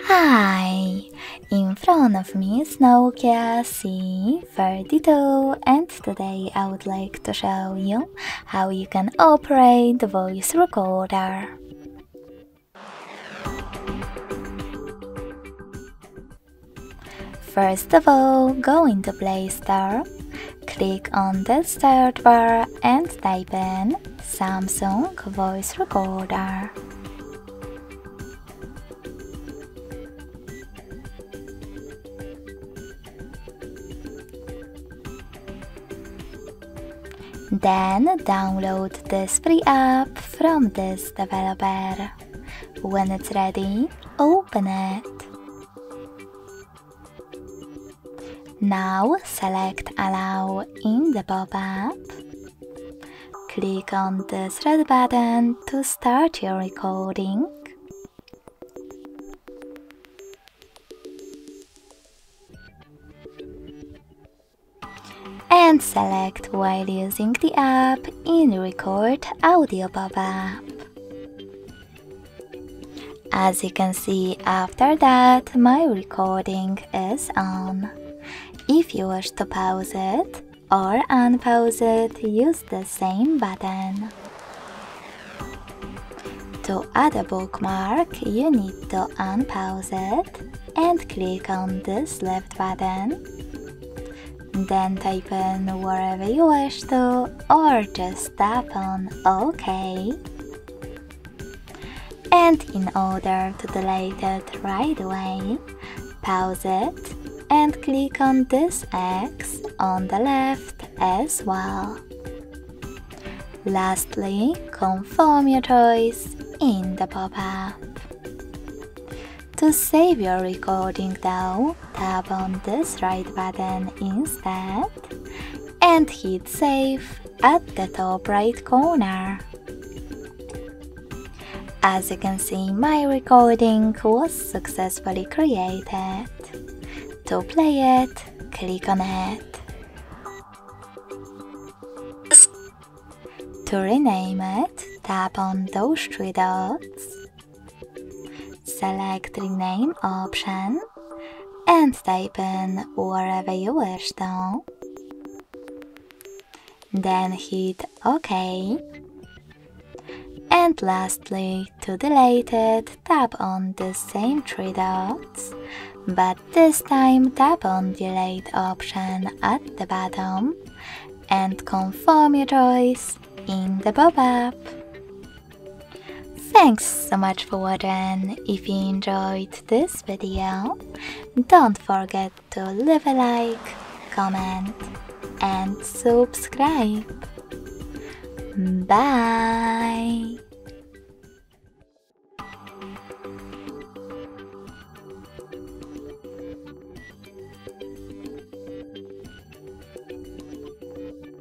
Hi! In front of me is Nokia C32 and today I would like to show you how you can operate the voice recorder. First of all, go into Play Store, click on the start bar and type in Samsung Voice Recorder. Then download this free app from this developer. When it's ready, open it. Now select Allow in the pop-up. Click on this red button to start your recording. And select while using the app in Record Audio pop-up. As you can see, after that my recording is on. If you wish to pause it or unpause it, use the same button. To add a bookmark, you need to unpause it and click on this left button. Then type in wherever you wish to or just tap on OK. And in order to delete it right away, pause it and click on this X on the left as well. Lastly, confirm your choice in the pop-up. To save your recording though, tap on this right button instead and hit save at the top right corner. As you can see, my recording was successfully created. To play it, click on it. To rename it, tap on those three dots. Select Rename option and type in wherever you wish to. Then hit OK. And lastly, to delete it, tap on the same three dots, but this time tap on Delete option at the bottom and confirm your choice in the pop-up. Thanks so much for watching. If you enjoyed this video, don't forget to leave a like, comment and subscribe. Bye!